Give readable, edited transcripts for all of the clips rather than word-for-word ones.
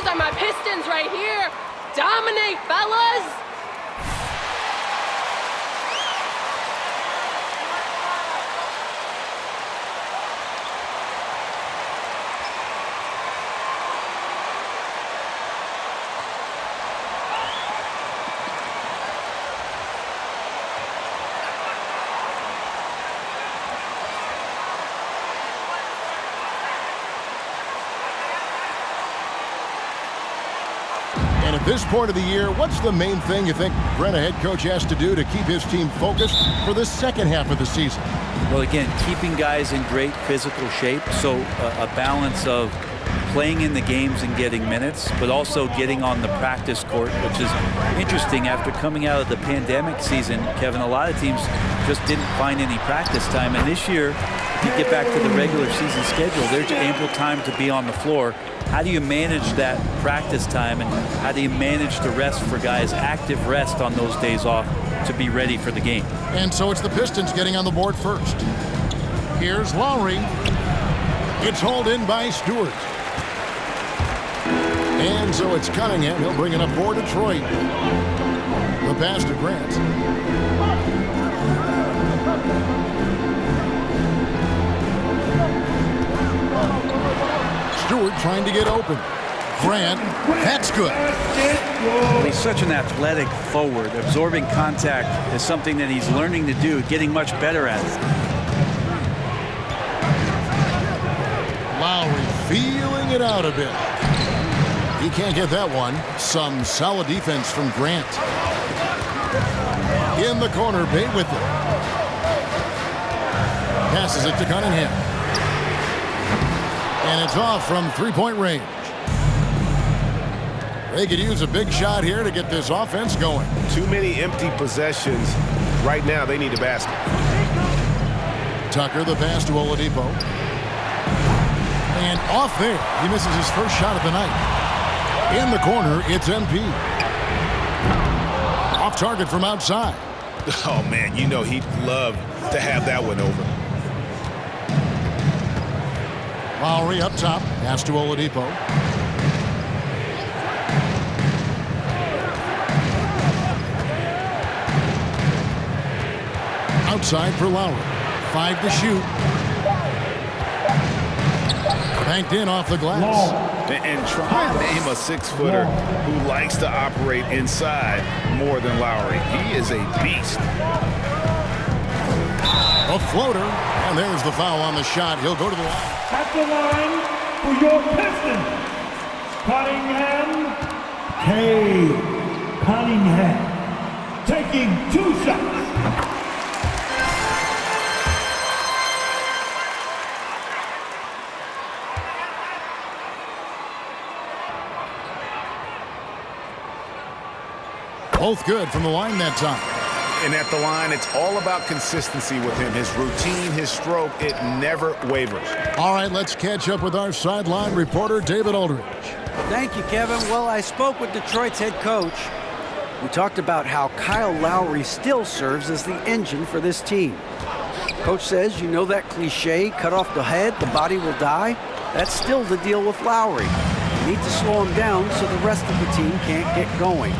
These are my Pistons right here. Dominate, fellas. And at this point of the year, what's the main thing you think Brent, a head coach, has to do to keep his team focused for the second half of the season? Well, again, keeping guys in great physical shape, so a balance of playing in the games and getting minutes, but also getting on the practice court, which is interesting. After coming out of the pandemic season, Kevin, a lot of teams just didn't find any practice time. And this year, if you get back to the regular season schedule, there's ample time to be on the floor. How do you manage that practice time, and how do you manage the rest for guys, active rest on those days off to be ready for the game? And so it's the Pistons getting on the board first. Here's Lowry. It's hauled in by Stewart. And so it's Cunningham. He'll bring it up for Detroit. The pass to Grant. Stewart trying to get open. Grant, that's good. Well, he's such an athletic forward. Absorbing contact is something that he's learning to do, getting much better at it. Lowry feeling it out a bit. He can't get that one. Some solid defense from Grant. In the corner, Bay with it. Passes it to Cunningham. And it's off from three-point range. They could use a big shot here to get this offense going. Too many empty possessions. Right now, they need a basket. Tucker, the pass to Oladipo. And off there. He misses his first shot of the night. In the corner, it's MP. Off target from outside. Oh, man, you know he'd love to have that one over. Lowry up top. Pass to Oladipo. Outside for Lowry. 5 to shoot. Banked in off the glass. And try and name a 6-footer who likes to operate inside more than Lowry. He is a beast. A floater. And there's the foul on the shot. He'll go to the line. At the line for your Pistons, Cunningham, Cunningham, taking 2 shots. Both good from the line that time. And at the line, it's all about consistency with him. His routine, his stroke, it never wavers. All right, let's catch up with our sideline reporter, David Aldridge. Thank you, Kevin. Well, I spoke with Detroit's head coach. We talked about how Kyle Lowry still serves as the engine for this team. Coach says, you know that cliche, cut off the head, the body will die? That's still the deal with Lowry. You need to slow him down so the rest of the team can't get going.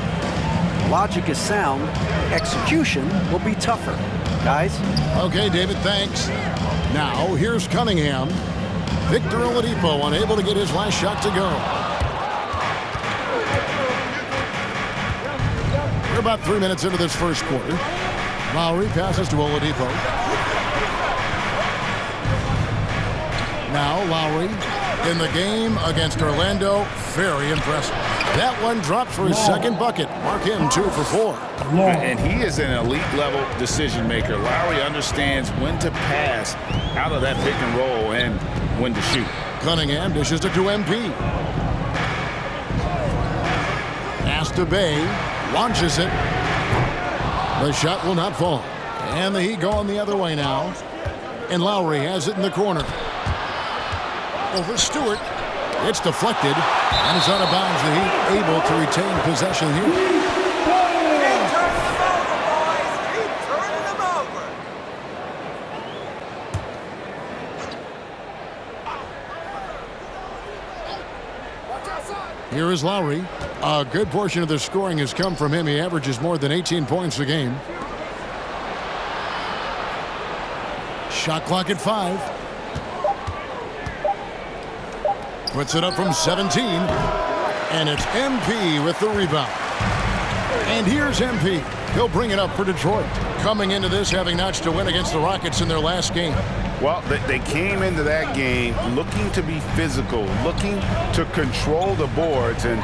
Logic is sound. Execution will be tougher. Guys? Okay, David, thanks. Now, here's Cunningham. Victor Oladipo unable to get his last shot to go. We're about 3 minutes into this first quarter. Lowry passes to Oladipo. Now, Lowry in the game against Orlando. Very impressive. That one dropped for his second bucket. Mark him 2 for 4. And he is an elite-level decision maker. Lowry understands when to pass out of that pick and roll and when to shoot. Cunningham dishes it to MP. Pass to Bay. Launches it. The shot will not fall. And the Heat going the other way now. And Lowry has it in the corner. Over Stewart. It's deflected. And it's out of bounds. The Heat able to retain possession here. Here is Lowry. A good portion of the scoring has come from him. He averages more than 18 points a game. Shot clock at 5. Puts it up from 17. And it's MP with the rebound. And here's MP. He'll bring it up for Detroit. Coming into this having notched a win against the Rockets in their last game. Well, they came into that game looking to be physical, looking to control the boards, and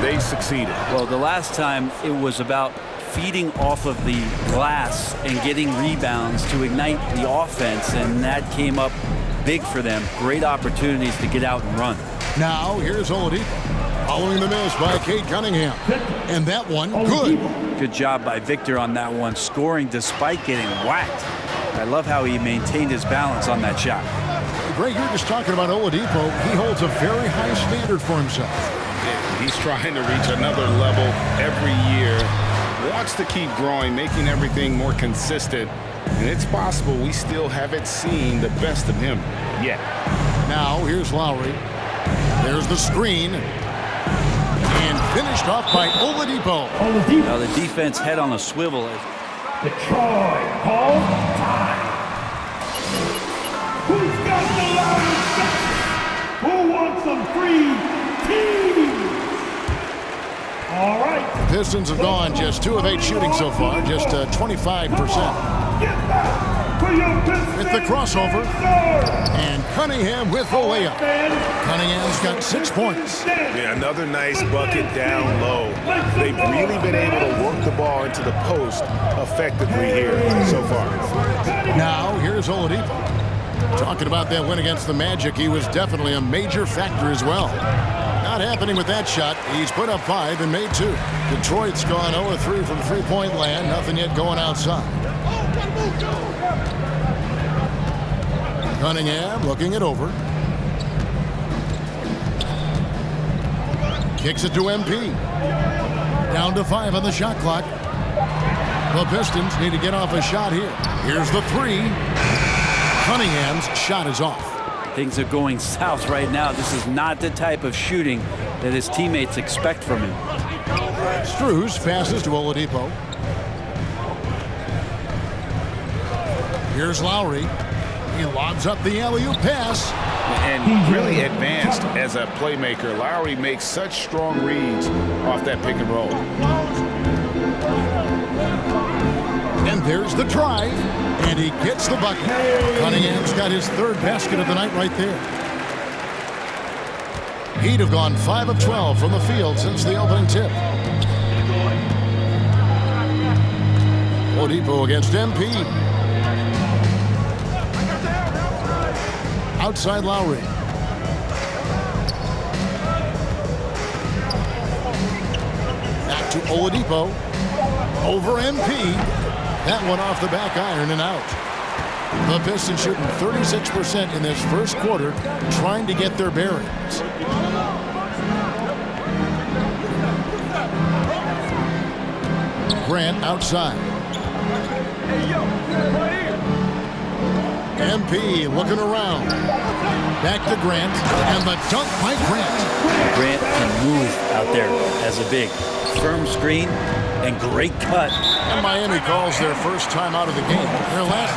they succeeded. Well, the last time it was about feeding off of the glass and getting rebounds to ignite the offense, and that came up big for them. Great opportunities to get out and run. Now, here's Oladipo. Following the miss by Cade Cunningham. And that one, good. Good job by Victor on that one, scoring despite getting whacked. I love how he maintained his balance on that shot. Greg, you're just talking about Oladipo. He holds a very high standard for himself. Yeah, he's trying to reach another level every year. Wants to keep growing, making everything more consistent. And it's possible we still haven't seen the best of him yet. Now, here's Lowry. There's the screen. And finished off by Oladipo. Now the defense head on a swivel. Detroit calls time. Who's got the loudest shot? Who wants some free teams? All right. The Pistons have gone just 2 of 8 shooting so far, just 25%. Get back for your Pistons. With the crossover. And Cunningham with the layup. Cunningham's got 6 points. Yeah, another nice bucket down low. They've really been able to work the ball into the post effectively here so far. Now, here's Oladipo. Talking about that win against the Magic, he was definitely a major factor as well. Not happening with that shot. He's put up 5 and made 2. Detroit's gone 0-3 from three-point land. Nothing yet going outside. Cunningham looking it over. Kicks it to MP. Down to 5 on the shot clock. The Pistons need to get off a shot here. Here's the 3. Cunningham's shot is off. Things are going south right now. This is not the type of shooting that his teammates expect from him. Strus passes to Oladipo. Here's Lowry. He lobs up the alley-oop pass. And really advanced as a playmaker. Lowry makes such strong reads off that pick and roll. And there's the drive. And he gets the bucket. Cunningham's got his 3rd basket of the night right there. He'd have gone 5 of 12 from the field since the opening tip. Oladipo against MP. Outside Lowry. Back to Oladipo. Over MP. That one off the back iron and out. The Pistons shooting 36% in this first quarter, trying to get their bearings. Grant outside. MP looking around. Back to Grant, and the dunk by Grant. Grant can move out there as a big. Firm screen and great cut. And Miami calls their first time out of the game. Their last.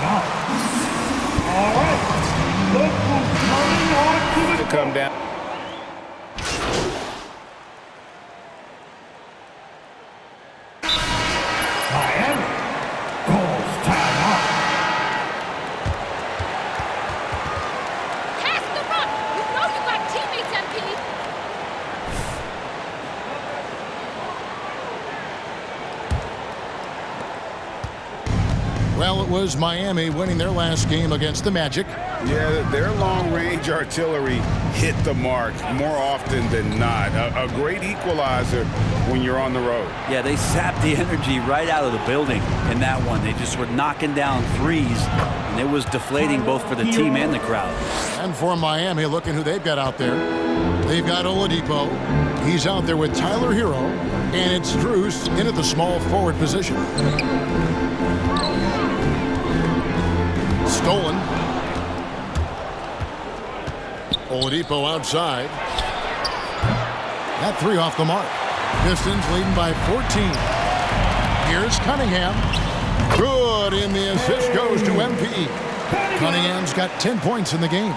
All right. Look who's coming on to the Come down. Miami calls timeout. Pass the rock. You know you got teammates, MP. Well, it was Miami winning their last game against the Magic. Yeah, their long-range artillery hit the mark more often than not. A great equalizer when you're on the road. Yeah, they sapped the energy right out of the building in that one. They just were knocking down threes, and it was deflating both for the team and the crowd. And for Miami, look at who they've got out there. They've got Oladipo. He's out there with Tyler Hero, and it's Strus in at the small forward position. Stolen. Oladipo outside. That three off the mark. Pistons leading by 14. Here's Cunningham. Good, and the assist goes to MP. Cunningham's got 10 points in the game.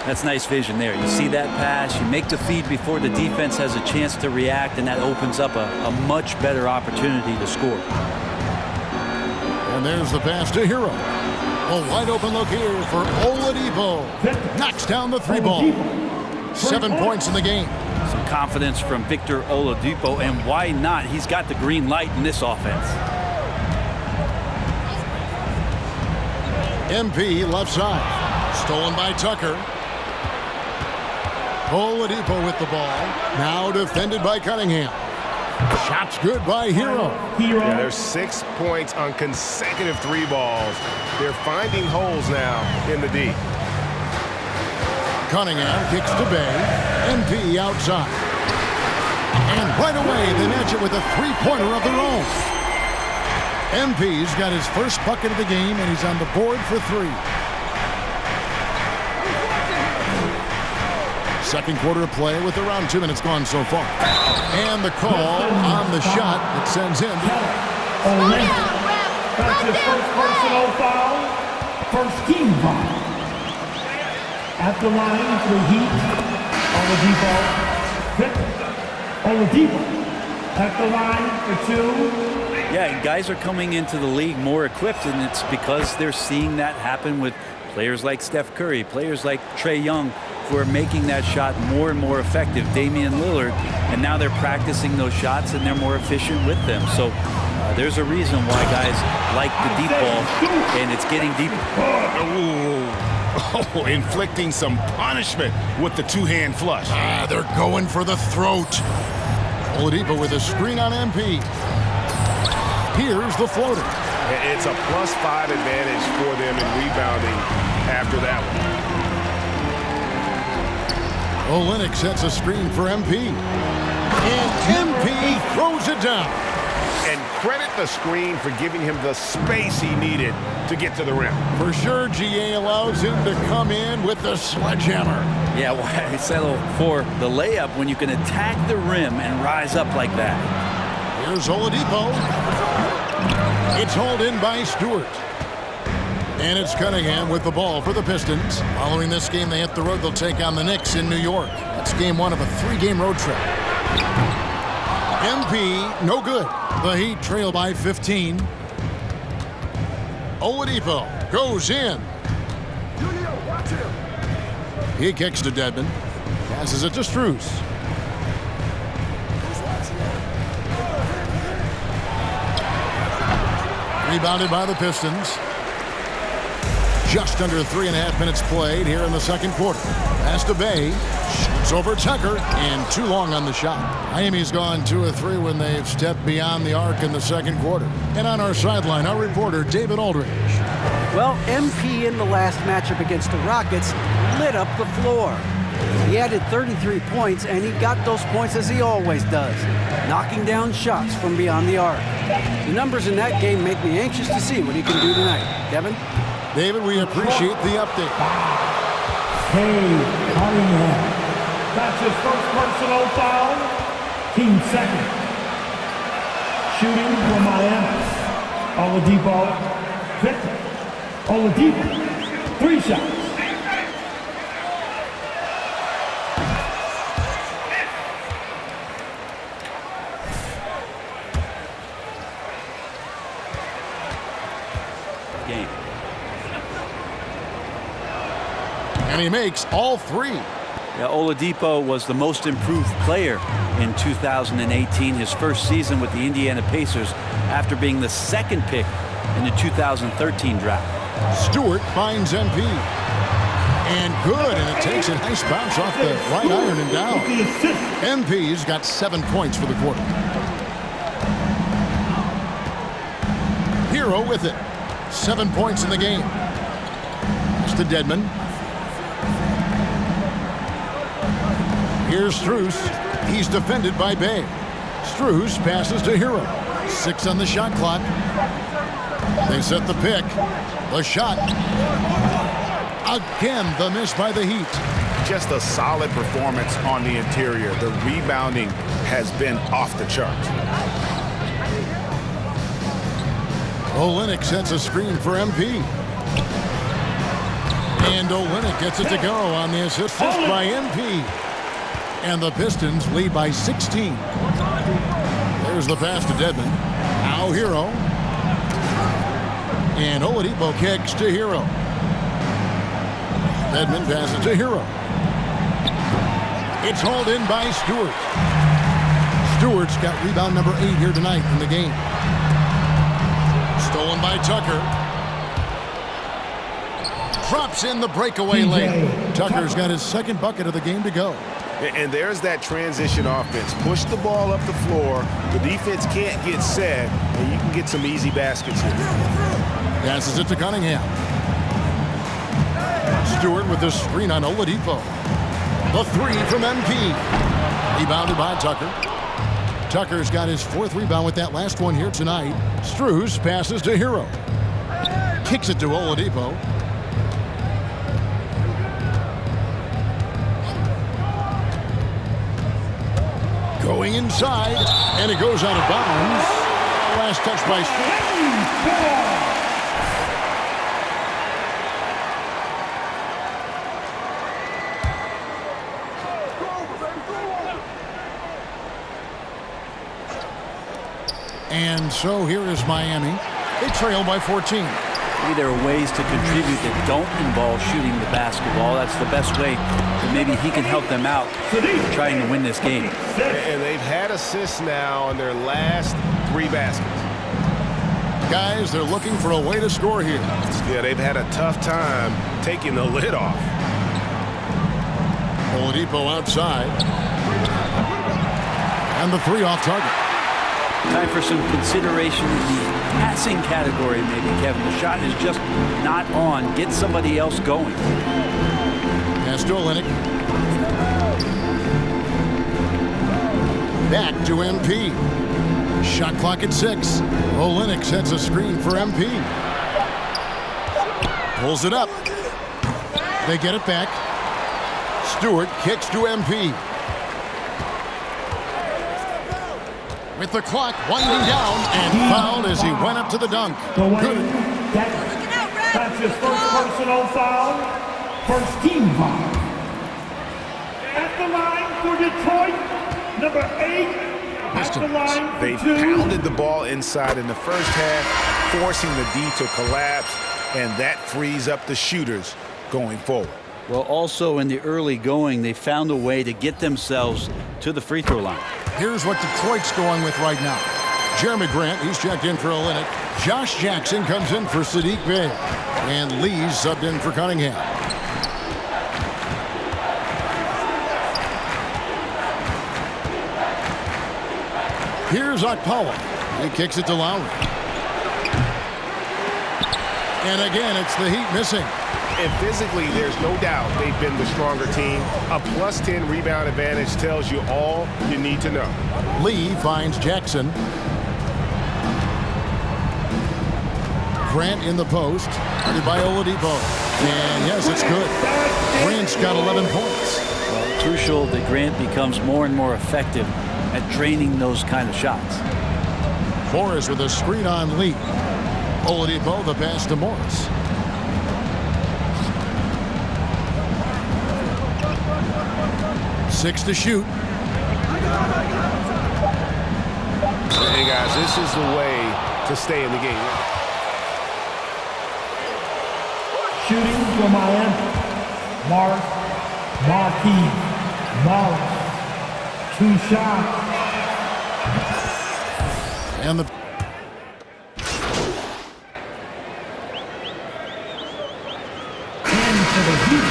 That's nice vision there. You see that pass, you make the feed before the defense has a chance to react, and that opens up a much better opportunity to score. And there's the pass to Hero. A wide open look here for Oladipo. Knocks down the three ball. 7 points in the game. Some confidence from Victor Oladipo, and why not? He's got the green light in this offense. MP left side. Stolen by Tucker. Oladipo with the ball. Now defended by Cunningham. Shot's good by Hero. Yeah, there's 6 points on consecutive three balls. They're finding holes now in the D. Cunningham kicks to Bay. MP outside. And right away, they match it with a three-pointer of their own. MP's got his first bucket of the game, and he's on the board for three. Second quarter of play with around 2 minutes gone so far. And the call on the shot that sends him. That's his first personal foul. First team foul. At the line for Heat, Oladipo. Oladipo at the line for two. Yeah, and guys are coming into the league more equipped, and it's because they're seeing that happen with players like Steph Curry, players like Trae Young, who are making that shot more and more effective. Damian Lillard, and now they're practicing those shots, and they're more efficient with them. So there's a reason why guys like the deep ball, and it's getting deeper. Oh, inflicting some punishment with the two-hand flush. They're going for the throat. Oladipo with a screen on MP. Here's the floater. It's a +5 advantage for them in rebounding after that one. Olynyk sets a screen for MP. And MP throws it down. And credit the screen for giving him the space he needed to get to the rim. For sure, GA allows him to come in with the sledgehammer. Yeah, why settle for the layup when you can attack the rim and rise up like that? Here's Oladipo. It's hauled in by Stewart. And it's Cunningham with the ball for the Pistons. Following this game, they hit the road. They'll take on the Knicks in New York. That's game one of a 3-game road trip. MP, no good. The Heat trail by 15. Oladipo goes in. He kicks to Dedmon. Passes it to Strus. Rebounded by the Pistons. Just under 3.5 minutes played here in the second quarter. Pass to Bay. Shoots over Tucker, and too long on the shot. Miami's gone 2 of 3 when they've stepped beyond the arc in the second quarter. And on our sideline, our reporter, David Aldridge. Well, MP in the last matchup against the Rockets lit up the floor. He added 33 points, and he got those points as he always does, knocking down shots from beyond the arc. The numbers in that game make me anxious to see what he can do tonight. Kevin? David, we appreciate the update. Cunningham. That's his first personal foul. Team second. Shooting for Miami. Oladipo. Victor. Oladipo. 3 shots. Game. And he makes all 3. Yeah, Oladipo was the most improved player in 2018, his first season with the Indiana Pacers, after being the second pick in the 2013 draft. Stewart finds MP. And good, and it takes a nice bounce off the right iron and down. MP's got 7 points for the quarter. Hero with it. 7 points in the game. Pass to Dedmon. Here's Strus. He's defended by Bay. Strus passes to Hero. 6 on the shot clock. They set the pick. The shot. Again, the miss by the Heat. just a solid performance on the interior. The rebounding has been off the charts. Olynyk sets a screen for MP. And Olynyk gets it to go on the assist by MP. And the Pistons lead by 16. There's the pass to Dedmon. Now Hero. And Oladipo kicks to Hero. Dedmon passes to Hero. It's hauled in by Stewart. Stewart's got rebound number 8 here tonight in the game. Stolen by Tucker. Drops in the breakaway lane. Tucker's got his second bucket of the game to go. And there's that transition offense. Push the ball up the floor. The defense can't get set, and you can get some easy baskets here. Passes it to Cunningham. Stewart with the screen on Oladipo. The three from MP. Rebounded by Tucker. Tucker's got his 4th rebound with that last one here tonight. Strus passes to Hero. Kicks it to Oladipo. Going inside, and it goes out of bounds. Last touch by Strus. And so here is Miami. They trail by 14. Maybe there are ways to contribute that don't involve shooting the basketball. That's the best way that maybe he can help them out trying to win this game. And they've had assists now on their last 3 baskets. Guys, they're looking for a way to score here. Yeah, they've had a tough time taking the lid off. Oladipo outside. And the 3 off target. Time for some consideration in the passing category, maybe, Kevin. The shot is just not on. Get somebody else going. Pass to Olynyk. Back to MP. Shot clock at 6. Olynyk sets a screen for MP. Pulls it up. They get it back. Stewart kicks to MP. With the clock winding down and fouled as he went up to the dunk. Good. That's his first personal foul. First team foul. At the line for Detroit, number 8. At the line They for 2. pounded the ball inside in the first half, forcing the D to collapse, and that frees up the shooters going forward. Well, also in the early going, they found a way to get themselves to the free throw line. Here's what Detroit's going with right now. Jeremy Grant, he's checked in for Olynyk. Josh Jackson comes in for Sadiq Bey. And Lee's subbed in for Cunningham. Here's Okpala. He kicks it to Lowry. And again, it's the Heat missing. And physically, there's no doubt they've been the stronger team. A plus 10 rebound advantage tells you all you need to know. Lee finds Jackson. Grant in the post. Guarded by Oladipo. And yes, it's good. Grant's got 11 points. Well, crucial that Grant becomes more and more effective at draining those kind of shots. Morris with a screen on Lee. Oladipo, the pass to Morris. Six to shoot. Hey, guys, this is the way to stay in the game. Shooting for Miami. Marquis. Morris. 2 shots. And the For the Heat.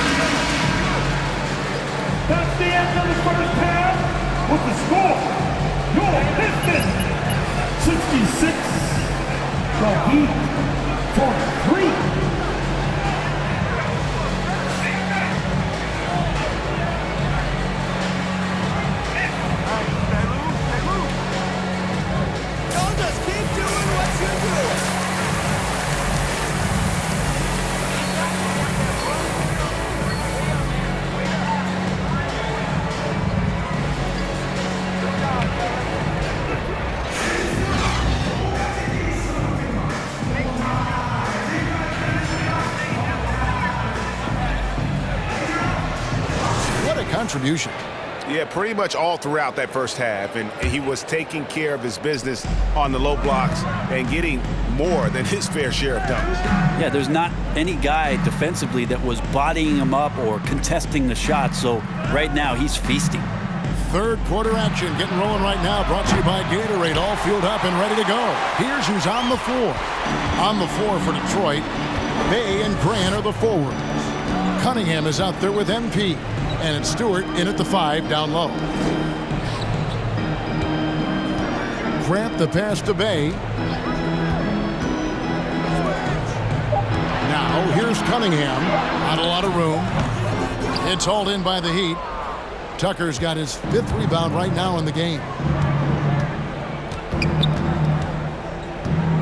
That's the end of the first half with the score. Your Pistons 66. The Heat 43. contribution. Yeah, pretty much all throughout that first half, and he was taking care of his business on the low blocks and getting more than his fair share of dunks. Yeah, there's not any guy defensively that was bodying him up or contesting the shot, so right now he's feasting. Third quarter action getting rolling right now, brought to you by Gatorade, all fueled up and ready to go. Here's who's on the floor. On the floor for Detroit, Bay and Grant are the forwards. Cunningham is out there with MP, and it's Stewart in at the 5 down low. Grant the pass to Bay. Now here's Cunningham. Not a lot of room. It's hauled in by the Heat. Tucker's got his 5th rebound right now in the game.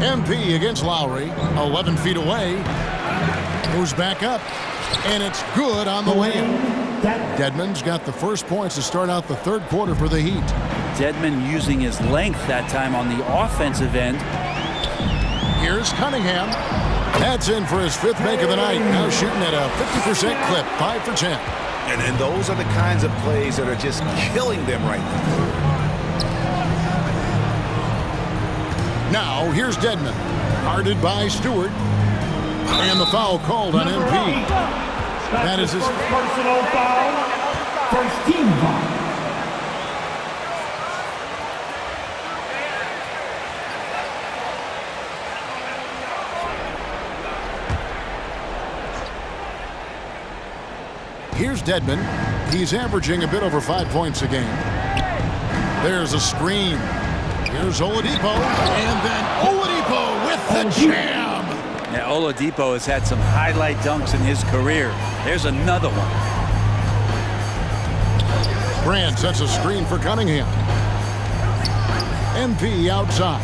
MP against Lowry. 11 feet away. Moves back up. And it's good on the layup. Dedmon's got the first points to start out the third quarter for the Heat. Dedmon using his length that time on the offensive end. Here's Cunningham. That's in for his 5th make of the night. Now shooting at a 50% clip. 5 for 10. And those are the kinds of plays that are just killing them right now. Now here's Dedmon. Guarded by Stewart. And the foul called on MP. That is his personal foul. First team foul. Here's Dedmon. He's averaging a bit over 5 points a game. There's a screen. Here's Oladipo. And then Oladipo with the jam. Yeah, Oladipo has had some highlight dunks in his career. There's another one. Grant sets a screen for Cunningham. MP outside.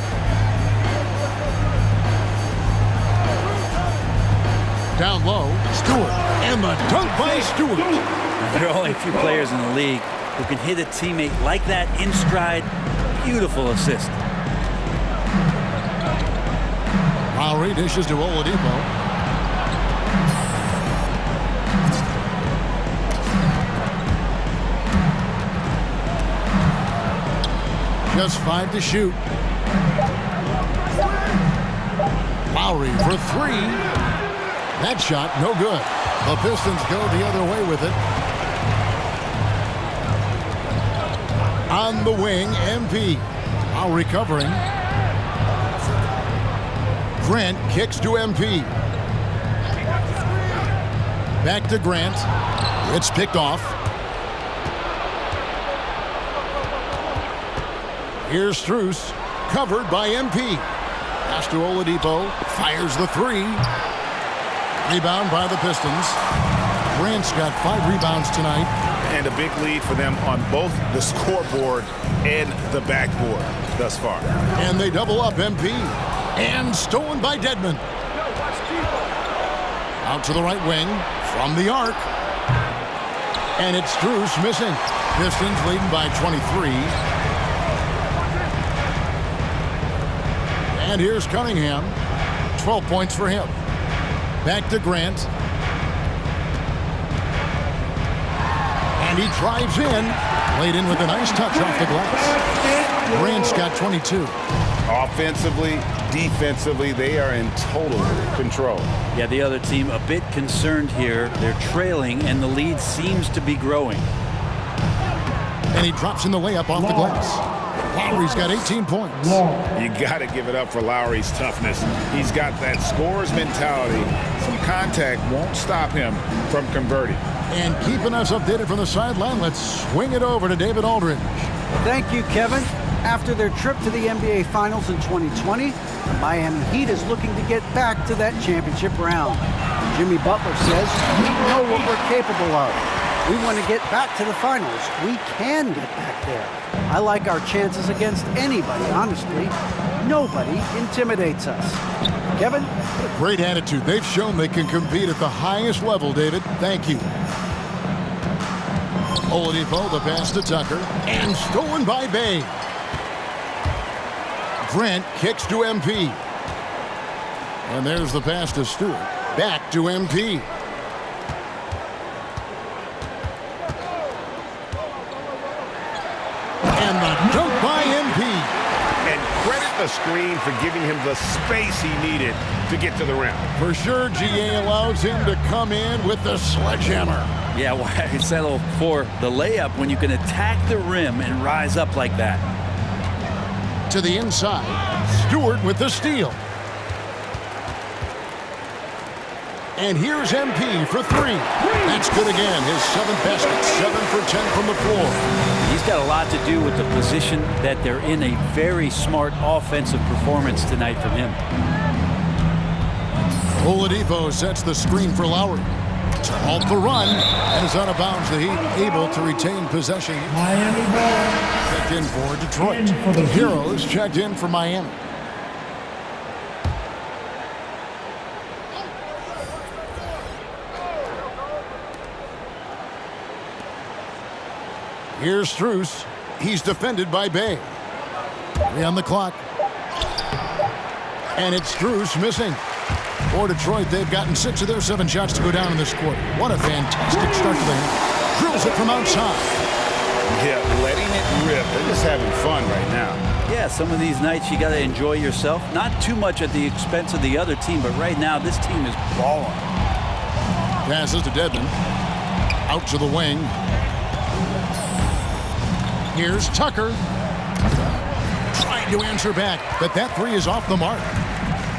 Down low, Stewart. And the dunk by Stewart. Now, there are only a few players in the league who can hit a teammate like that in stride. Beautiful assist. Lowry dishes to Oladipo. Just 5 to shoot. Lowry for 3. That shot, no good. The Pistons go the other way with it. On the wing, MP. Lowry covering. Grant kicks to MP. Back to Grant. It's picked off. Here's Strus, covered by MP. Pass to Oladipo. Fires the 3. Rebound by the Pistons. Grant's got 5 rebounds tonight. And a big lead for them on both the scoreboard and the backboard thus far. And they double up MP. And stolen by Dedmon. Out to the right wing from the arc. And it's Strus missing. Pistons leading by 23. And here's Cunningham. 12 points for him. Back to Grant. And he drives in. Laid in with a nice touch off the glass. Grant's got 22. Offensively, defensively, they are in total control. Yeah, the other team a bit concerned here. They're trailing, and the lead seems to be growing. And he drops in the layup off the glass. Lowry's got 18 points. You got to give it up for Lowry's toughness. He's got that scorer's mentality. Some contact won't stop him from converting. And keeping us updated from the sideline, let's swing it over to David Aldridge. Thank you, Kevin. After their trip to the NBA Finals in 2020, the Miami Heat is looking to get back to that championship round. Jimmy Butler says, "We know what we're capable of. We want to get back to the finals. We can get back there. I like our chances against anybody, honestly. Nobody intimidates us." Kevin? Great attitude. They've shown they can compete at the highest level, David. Thank you. Oladipo, the pass to Tucker, and stolen by Bay. Grant kicks to MP. And there's the pass to Stewart. Back to MP. dunk by MP. And credit the screen for giving him the space he needed to get to the rim. For sure, GA allows him to come in with the sledgehammer. Yeah, why settle for the layup when you can attack the rim and rise up like that? To the inside, Stewart with the steal. And here's MP for three. That's good again. His 7th basket, 7 for 10 from the floor. He's got a lot to do with the position that they're in. A very smart offensive performance tonight from him. Oladipo sets the screen for Lowry. To halt the run, and is out of bounds. The Heat able to retain possession. Miami ball. Checked in for Detroit. In for the Heroes checked in for Miami. Here's Strus. He's defended by Bay. 3 on the clock. And it's Strus missing. For Detroit, they've gotten 6 of their 7 shots to go down in this quarter. What a fantastic start to the half. Drills it from outside. Yeah, letting it rip. They're just having fun right now. Yeah, some of these nights you got to enjoy yourself. Not too much at the expense of the other team, but right now this team is balling. Passes to Dedmon. Out to the wing. Here's Tucker. Trying to answer back, but that 3 is off the mark.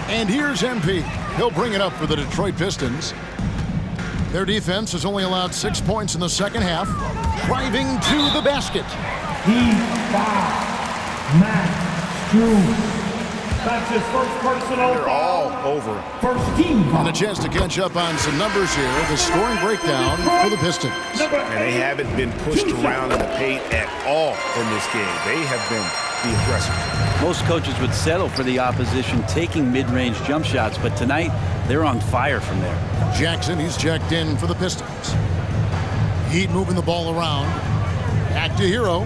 And here's MP. He'll bring it up for the Detroit Pistons. Their defense has only allowed 6 points in the second half. Driving to the basket. He foul. Matt Strus. That's his first personal They're foul. all over. First team foul. And a chance to catch up on some numbers here. The scoring breakdown for the Pistons. And they haven't been pushed around in the paint at all in this game. They have been the aggressors. Most coaches would settle for the opposition taking mid-range jump shots, but tonight they're on fire from there. Jackson, he's checked in for the Pistons. Heat moving the ball around. Back to Hero.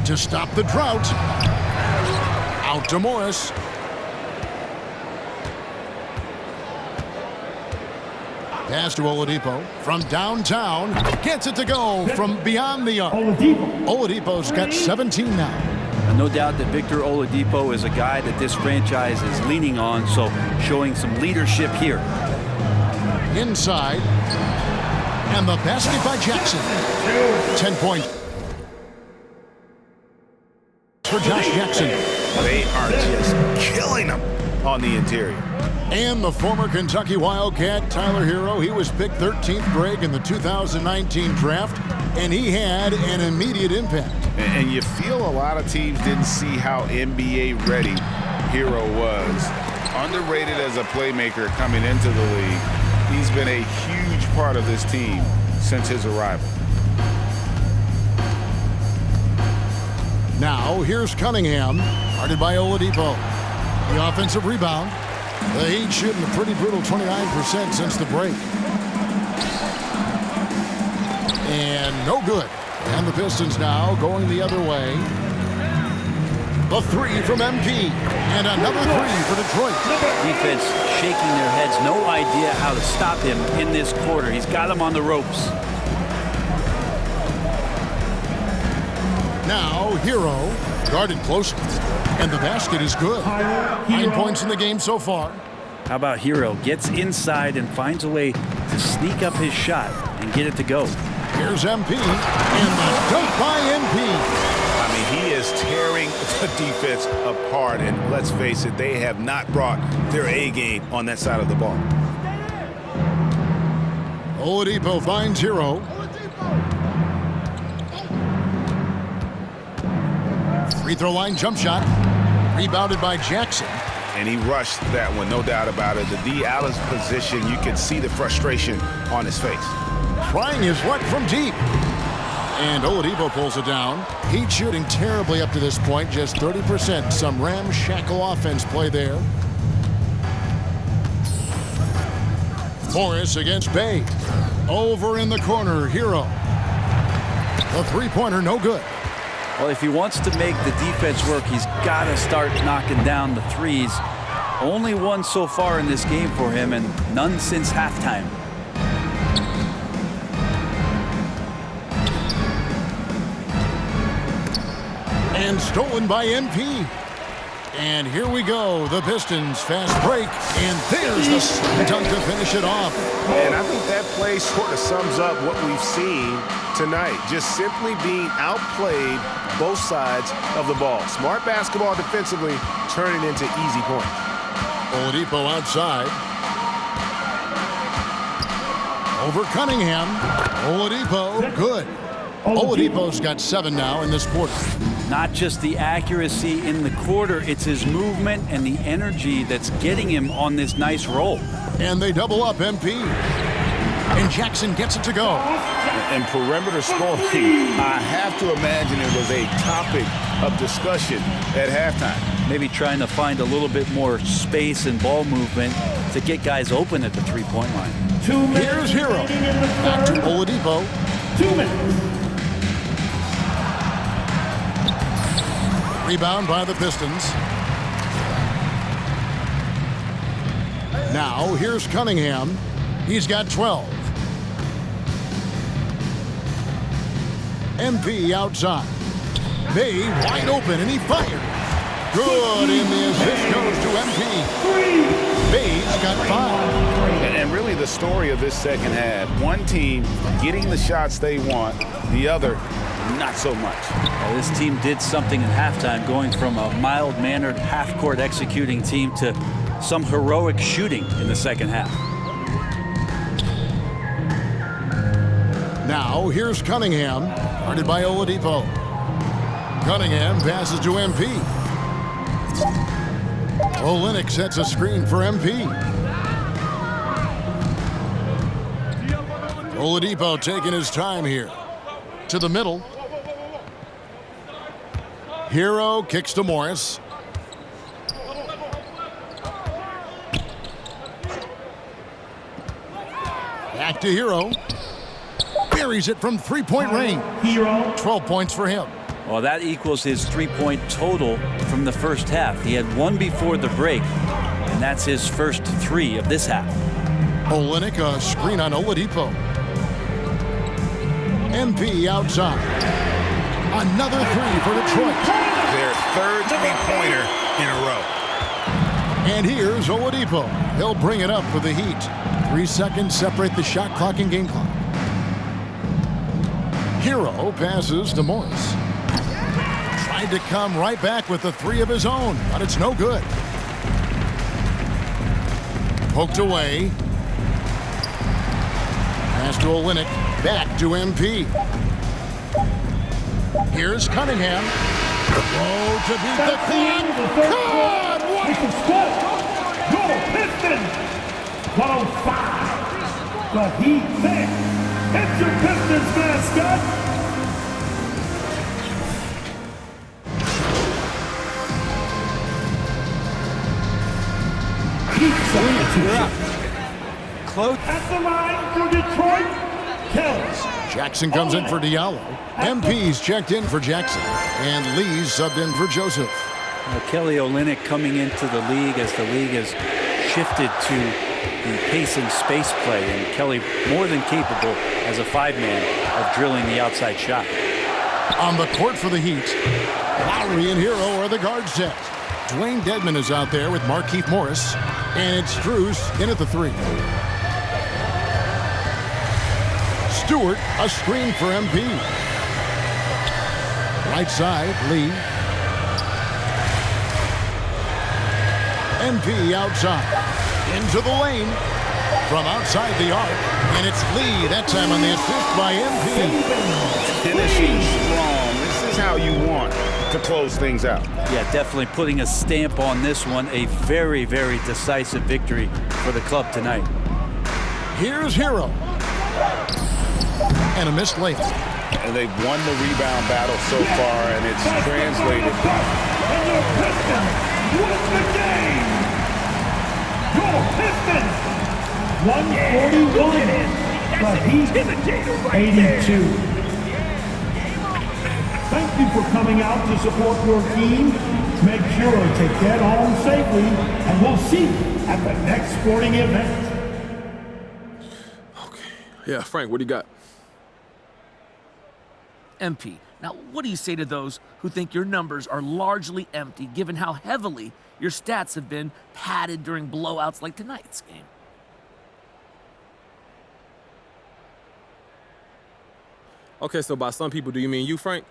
To stop the drought. Out to Morris. Pass to Oladipo from downtown. Gets it to go from beyond the arc. Oladipo's got 17 now. And no doubt that Victor Oladipo is a guy that this franchise is leaning on, so showing some leadership here. Inside. And the basket by Jackson. 10-point for Josh Jackson. They are just killing them on the interior. And the former Kentucky Wildcat, Tyler Hero, he was picked 13th grade in the 2019 draft, and he had an immediate impact. And you feel a lot of teams didn't see how NBA ready Hero was. Underrated as a playmaker coming into the league. He's been a huge part of this team since his arrival. Now, here's Cunningham, guarded by Oladipo. The offensive rebound. The Heat shooting a pretty brutal 29% since the break. And no good. And the Pistons now going the other way. The 3 from MP. And another 3 for Detroit. Defense shaking their heads. No idea how to stop him in this quarter. He's got him on the ropes. Now, Hero, guarded closely. And the basket is good. 9 points in the game so far. How about Hero? Gets inside and finds a way to sneak up his shot and get it to go. Here's MP. And the dunk by MP. I mean, he is tearing the defense apart. And let's face it, they have not brought their A game on that side of the ball. Oladipo finds Hero. Free throw line jump shot. Rebounded by Jackson. And he rushed that one, no doubt about it. The D out of position, you can see the frustration on his face. Trying his luck from deep. And Oladipo pulls it down. Heat shooting terribly up to this point, just 30%. Some ramshackle offense play there. Morris against Bay. Over in the corner, Hero. The three-pointer, no good. Well, if he wants to make the defense work, he's got to start knocking down the threes. Only one so far in this game for him, and none since halftime. And stolen by MP. And here we go. The Pistons fast break. And there's the slam dunk to finish it off. And I think that play sort of sums up what we've seen tonight. Just simply being outplayed both sides of the ball. Smart basketball defensively, turning into easy points. Oladipo outside. Over Cunningham. Oladipo, good. Oladipo's got 7 now in this quarter. Not just the accuracy in the quarter, it's his movement and the energy that's getting him on this nice roll. And they double up MP. And Jackson gets it to go. And perimeter scoring, I have to imagine it was a topic of discussion at halftime. Maybe trying to find a little bit more space and ball movement to get guys open at the three-point line. Here's Hero. Back to Oladipo. 2 minutes. Rebound by the Pistons. Now here's Cunningham. He's got 12. MP outside. Bay wide open and he fires. Good, and the assist goes to MP. Bay's got 5. And really the story of this second half, one team getting the shots they want, the other not so much. Well, this team did something in halftime, going from a mild-mannered half-court executing team to some heroic shooting in the second half. Now here's Cunningham, guarded by Oladipo. Cunningham passes to MP. Olynyk sets a screen for MP. Oladipo taking his time here. To the middle. Hero kicks to Morris. Back to Hero. Buries it from three-point range. Hero. 12 points for him. Well, that equals his three-point total from the first half. He had one before the break, and that's his first 3 of this half. Olynyk, a screen on Oladipo. MP outside. Another 3 for Detroit. Their third three-pointer in a row. And here's Oladipo. He'll bring it up for the Heat. 3 seconds separate the shot clock and game clock. Hero passes to Morris. Tried to come right back with the 3 of his own, but it's no good. Poked away. Pass to Olynyk. Back to MP. Here's Cunningham. Oh, to beat the clock. God, what? It's a score. Go Pistons. 105. The Heat 6. It's your Pistons mascot. Heat substitution. Close. At the line for Detroit. Jackson comes in for Diallo. MP's checked in for Jackson. And Lee's subbed in for Joseph. Kelly Olynyk coming into the league as the league has shifted to the pace and space play. And Kelly more than capable as a 5-man of drilling the outside shot. On the court for the Heat, Lowry and Hero are the guard set. Dwayne Dedmon is out there with Markieff Morris. And it's Strus in at the 3. Stewart, a screen for MP. Right side, Lee. MP outside. Into the lane. From outside the arc. And it's Lee, that time on the assist by MP. Finishing strong. This is how you want to close things out. Yeah, definitely putting a stamp on this one. A very, very decisive victory for the club tonight. Here's Hero. And a missed layup. And they've won the rebound battle so far, and it's translated. And your Pistons win the game. Your Pistons 141. The Heat 82. Thank you for coming out to support your team. Make sure to get home safely, and we'll see you at the next sporting event. Okay. Yeah, Frank, what do you got? MP, Now, what do you say to those who think your numbers are largely empty, given how heavily your stats have been padded during blowouts like tonight's game? Okay, so by some people, do you mean you, Frank?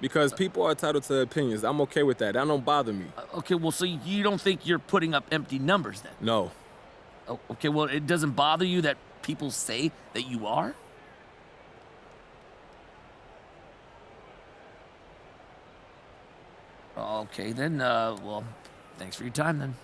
Because people are entitled to opinions. I'm okay with that. That don't bother me. Okay, well, so you don't think you're putting up empty numbers then? No. Oh, okay, well, it doesn't bother you that people say that you are? Okay, then, well, thanks for your time then.